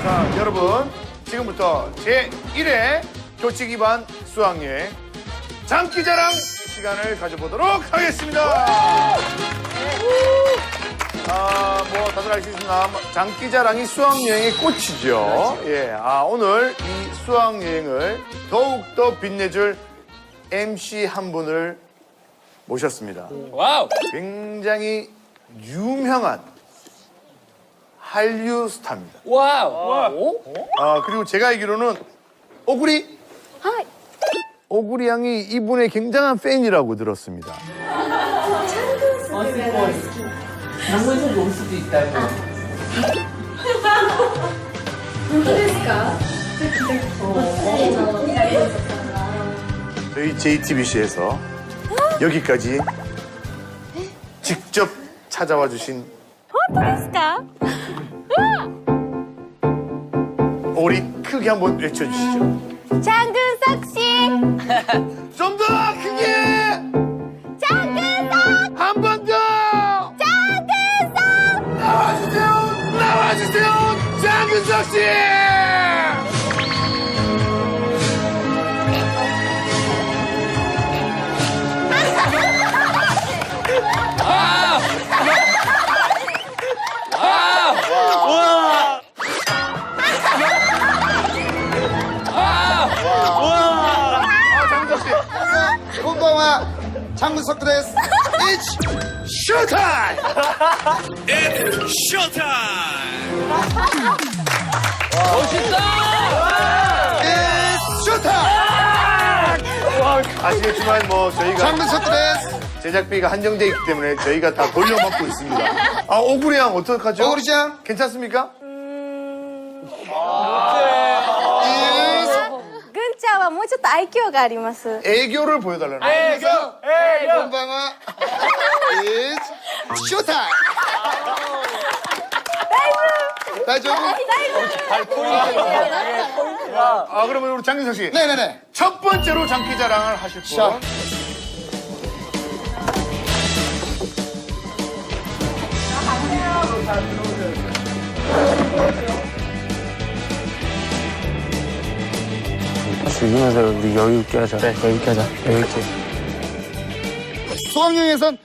자, 여러분 지금부터 제1회 교칙 위반 수학여행 장기자랑 시간을 가져보도록 하겠습니다. 뭐 다들 아시겠지만 장기자랑이 수학여행의 꽃이죠. 예, 오늘 이 수학여행을 더욱더 빛내줄 MC 한 분을 모셨습니다. 와우! 굉장히 유명한 한류 스타입니다. 와우! 그리고 제가 알기로는 오구리? 오구리 양이 이분의 굉장한 팬이라고 들었습니다. 장문에서 올 수도 있다고. 저희 JTBC에서 여기까지 직접 찾아와 주신 오리 크게 한번 외쳐주시죠. 장근석 씨, 좀 더 크게! 장근석, 한 번 더! 장근석. 나와주세요! 나와주세요! 장근석 씨! 장근석 씨! 콘방와 장문석 드레스 It's 쇼타임! It's 쇼타임. 아시겠지만 뭐 저희가 장문석 드레스 제작비가 한정돼 있기 때문에 저희가 다 돌려막고 있습니다. 오구리 양 어떡하죠? 오구리장 괜찮습니까? ぐんちゃんはもうちょっと愛嬌があります。 애교를 보여달라는 콘방와 It's 쇼타임. 다이브. 그러면 우리 장근석 씨. 네네네. 첫 번째로 장기자랑을 하실 분. 자. 즐기면서 우리 여유 있게 하자. 그래, 여유 있게 하자. 여유 있게. 수학여행에선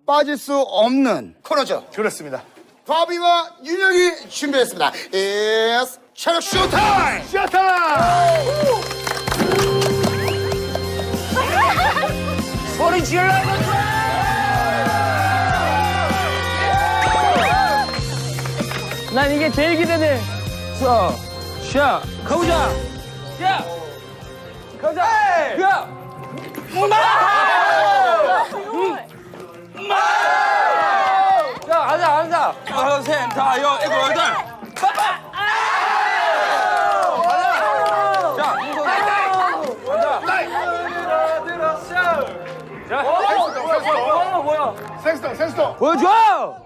빠질 수 없는 코너죠. 그렇습니다. 바비와 윤혁이 준비했습니다. It's 체력 쇼타임. 쇼타임! 소리 질러! 난 이게 제일 기대돼. 샤, 가보자. 야, 가자. 야, 자, 앉아. 하나, 셋, 다, 여, 일곱, 여덟. 자, 뭐야? 생스톤. 보여줘!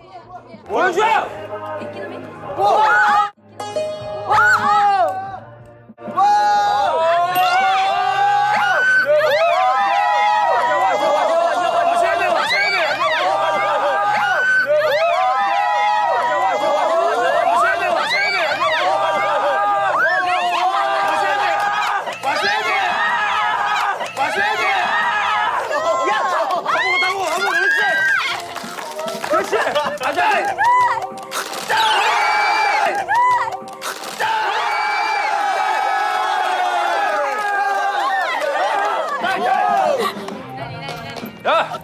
야!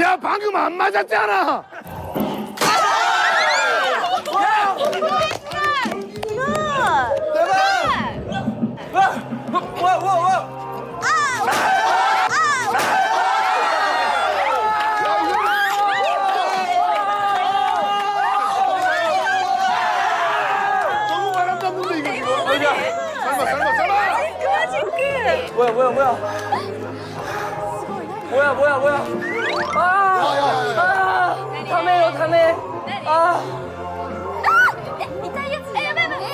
야, 방금 안 맞았잖아. 너무 바람잡는데 이거. 설마. 뭐야? 다메요, 다메. 痛いやつ。やばいやばい。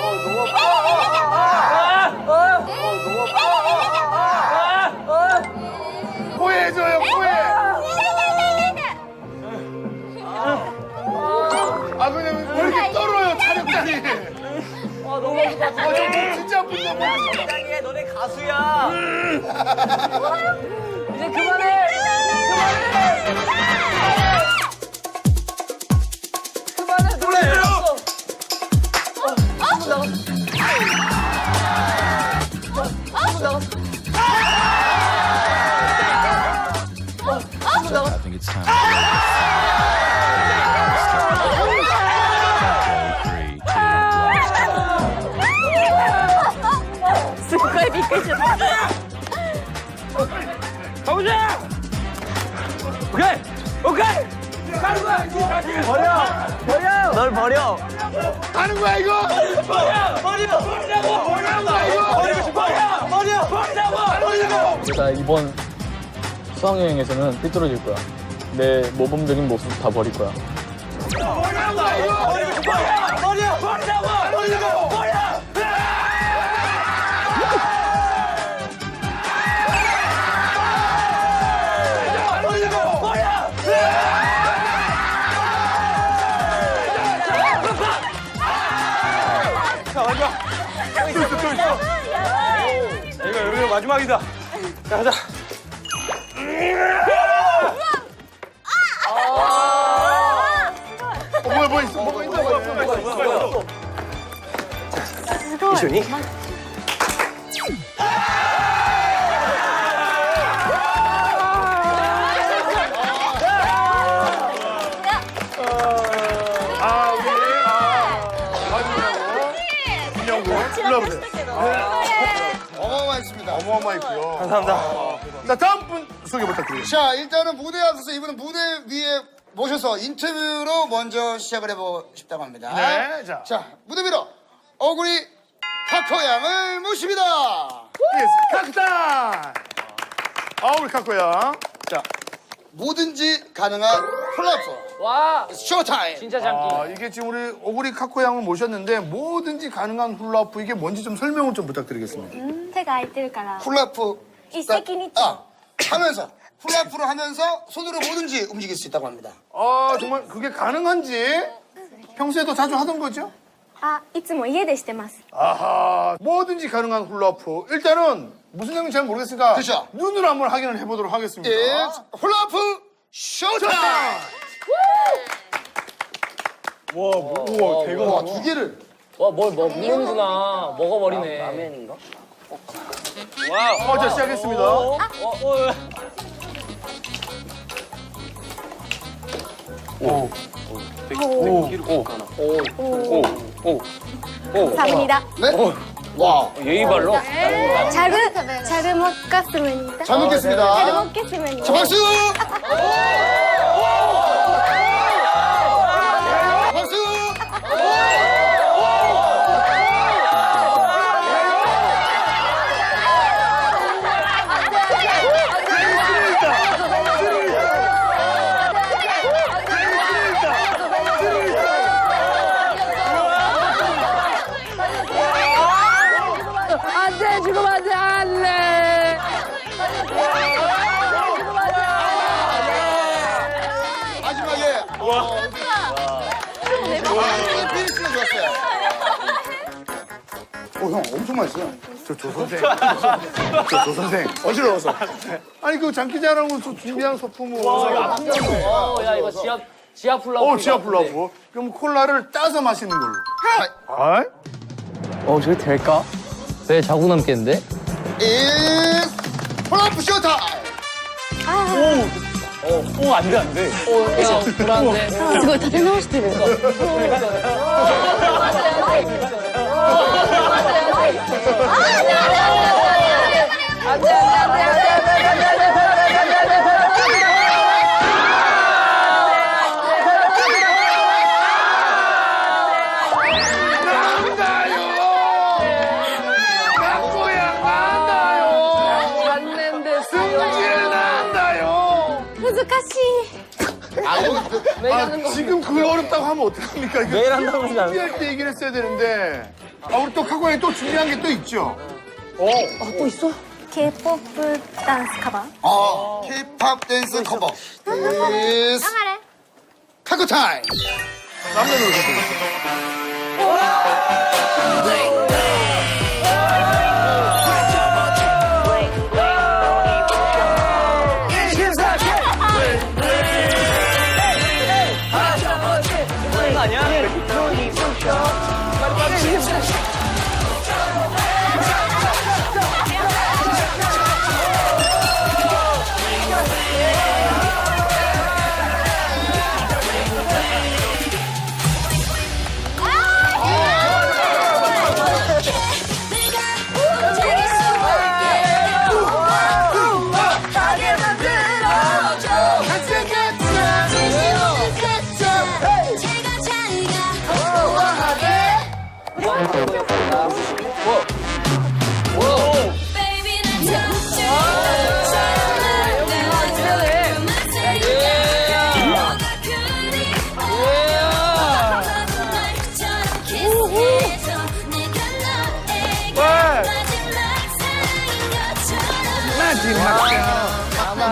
포해줘요, 포해. 진짜 분노 보였어. 짱이야, 너네 가수야. 이제 그만해. 그만해. 노래. I think it's time. Three, two, すっごいびっくりしちゃった 가보자. 오케이. 오케이. 가는 거야. 버려. 널 버려. 하는 거야 이거? 버리라고. 나 이번 수학여행에서는 삐뚤어질 거야. 내 모범적인 모습 다 버릴 거야. 이거 여기가 마지막이다. 자, 가자. 뭐가 있어? 뭐가 있어? 이준이? 어마어마했습니다. 어마어마했고요. 감사합니다. 자, 다음 분 소개 부탁드립니다. 자, 일단은 무대에 앞서서 이분은 무대 위에 모셔서 인터뷰로 먼저 시작을 해보고 싶다고 합니다. 네, 자. 무대 위로 어구리 카코 양을 모십니다. 예스, 카크타! 우리 카코야. 자, 뭐든지 가능한 플랫폼 와, 쇼타임. 진짜 장기. 이게 지금 우리 오구리 카코 양을 모셨는데 뭐든지 가능한 훌라후프 이게 뭔지 좀 설명을 좀 부탁드리겠습니다. 手が空いてるから 훌라프 一石二鳥 하면서 훌라프를 하면서 손으로 뭐든지 움직일 수 있다고 합니다. 정말 그게 가능한지 평소에도 자주 하던 거죠? あいつも家でしてます 아하, 뭐든지 가능한 훌라후프. 일단은 무슨 내용인지 잘 모르겠으니까 그렇죠. 눈으로 한번 확인을 해보도록 하겠습니다. It's 훌라프 쇼타임. 우와, 대박. 와, 두 개를. 와, 뭘 먹는구나. 먹어버리네. 라면인가? 와, 자, 시작했습니다. 감사합니다 네? 와, 예의 발로. 잘 먹겠습니다 잘 먹겠습니다. 잘 먹겠습니다 자, 박수! 박수! 안돼, 지금 안돼, 안돼. 마지막에. 피니시가 좋았어요. 형, 엄청 맛있어요. 저 선생. 저 선생. 어지러워서. 아니, 그 장기자랑으로 준비한 소품은. 야, 이거 지하 플라워. 지하 플라프. 그럼 콜라를 따서 마시는 걸로. 아이? 저게 될까? 왜 자고 남겠는데? It's 훌라프 쇼타임. 안 돼, 안 돼. 야, 불안해. すごい立て直してる 難しい 지금 그걸 어렵다고 하면 어떡합니까? 이거 매일 한다고 그러지 않아요? 준비할 때 얘기를 했어야 되는데. 우리 또 카고양이 또 준비한 게 또 있죠? K-POP ダンスカバー K-팝 댄스 커버. It's 頑張れ 카코 타임. 남자로 오셨어요.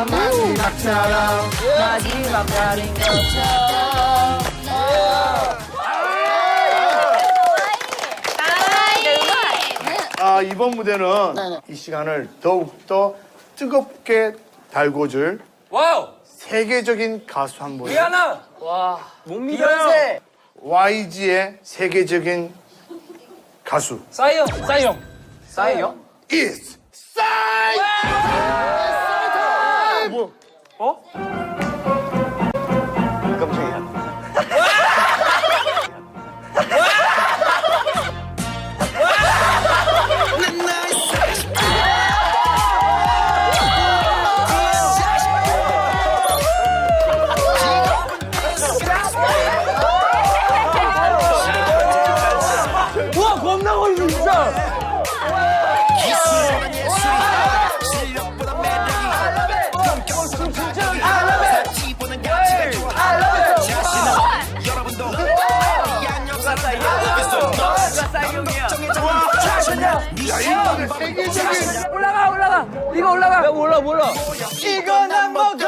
마지막처럼 마지막 날인 것처럼. 이번 무대는 이 시간을 더욱더 뜨겁게 달궈줄 와우. 세계적인 가수 한 분. 리아나. 못 믿어요. YG의 세계적인 가수 싸이요. 싸이요? is 싸이. 우와 겁나 걸리네 진짜. 세계적인 올라가. 이거 올라가. 몰라. 이건 안 먹어.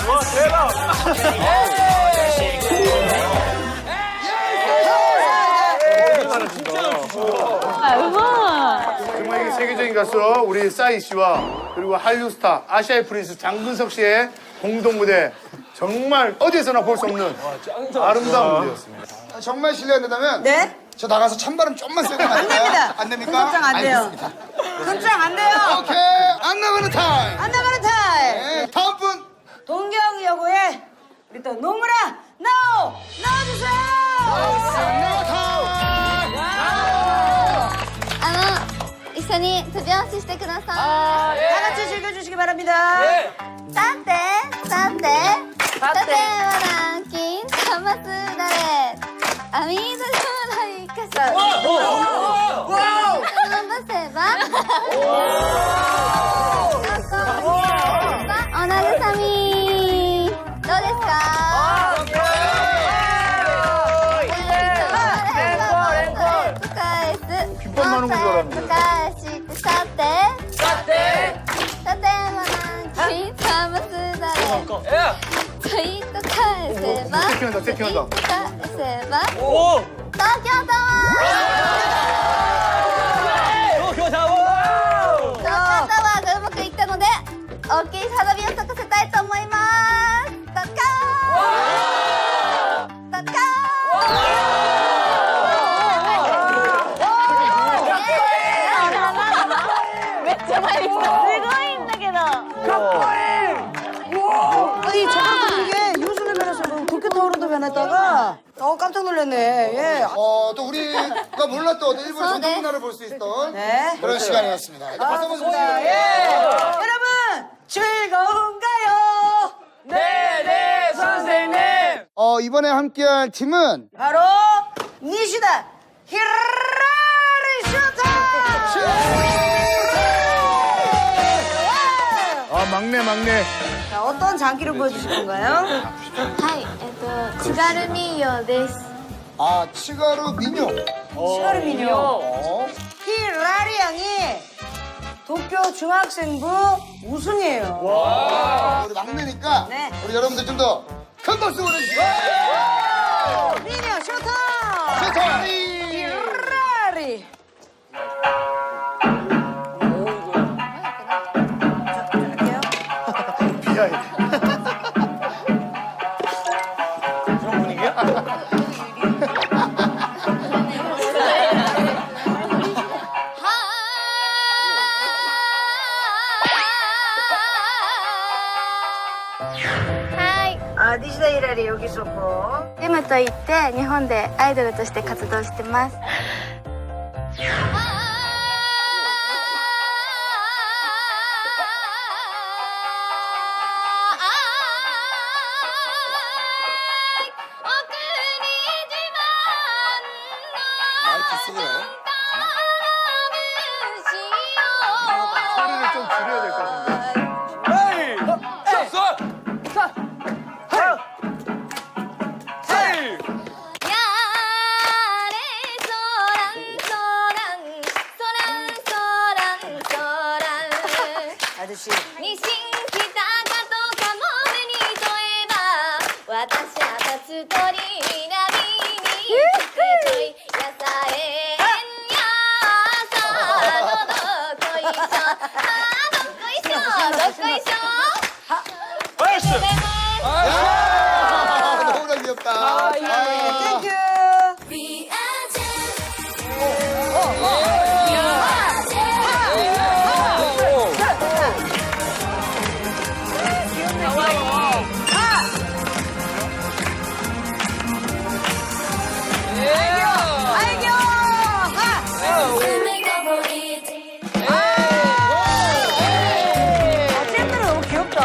와 대박. 정말 이게 세계적인 가수 우리 싸이 씨와 그리고 한류 스타 아시아의 프린스 장근석 씨의 공동 무대 정말 어디에서나 볼 수 없는 아름다운 무대였습니다. 정말 실례한다면 네? 저 나가서 찬바람 좀만 쐬고 안 됩니다. 안 됩니까? kunchang 안 돼요. 알겠습니다. kunchang 안 돼요. 오케이 안 나가는 타임. 안 나가는 타임. 네, 다음 분. 동경여고의 우리 또 노무라 나와주세요. 一緒に手拍子してください。 다 같이 즐겨주시기 바랍니다. さてはランキンサマスダレアミード将来歌手伸ばせばお慰みどうですか귓밥 나는 줄 알았는데. さてはランキンサマスダレツイート返せばツイート返せば오.東京タワー東京タワ東京タワーがうまくいったので大きい花火を咲かせたいと思いますドッカードッカーめっちゃ前に来たすごいんだけど 아니 저번부터 이게 유수를 변해서 도쿄타워로도 변했다가 깜짝 놀랐네. 예. 또 우리가 몰랐던 일본 전통 문화를 볼 수 있던 네. 그런 시간이었습니다. 이제 박수 한번 주세요. 예. 여러분 즐거운가요? 네네 선생님. 이번에 함께할 팀은 바로 니시다 히라리 슈타. 막내. 자, 어떤 장기를 보여주실 건가요? はい津軽民謡です 치가루 민요. 시가르 미녀. 히라리 양이 도쿄 중학생부 우승이에요. 우리 막내니까 네. 우리 여러분들 좀 더 큰 박수 보내주시고. 미녀 슈타. 히라리. 히라리. 할게요. 비하이. 니시다 히라리 여기 있었고. ジムといって日本でアイドルとして活動してます 줄여야 될 것 같은데. 야래 소란 아저씨. に新来たかとかも目に問えば私は立つ鳥波につけといやさえんやさどこいしょどこいしょどこいしょ 너무나 귀엽다. 땡큐. We are 아이고. 잼들은 너무 귀엽다.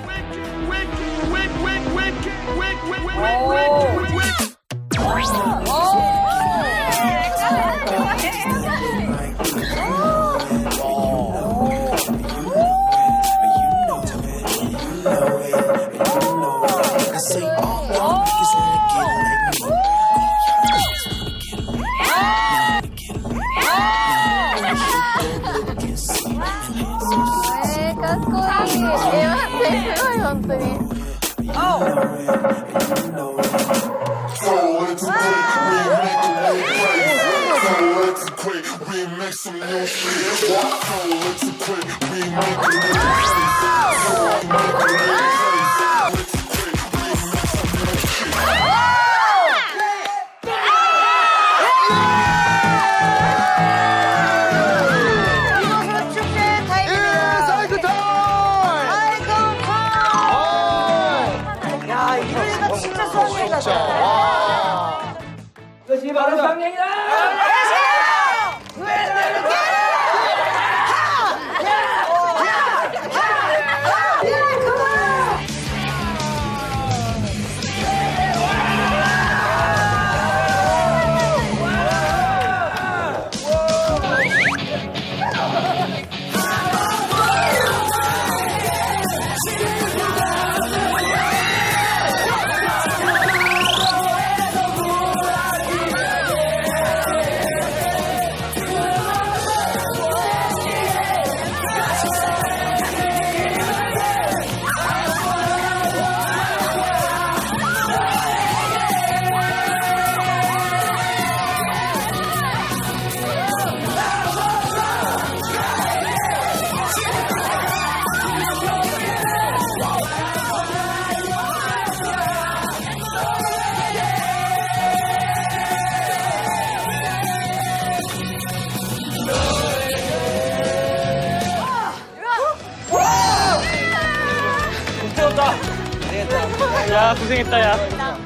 네, かっこいい。待って、すごい、本当に。이곳은 축제 타임입니다. 사이클 타임! 아이고. 야, 이러니까 진짜 수학여행 같다. 이것이 바로 상냥이다. 야, 고생했다, 야.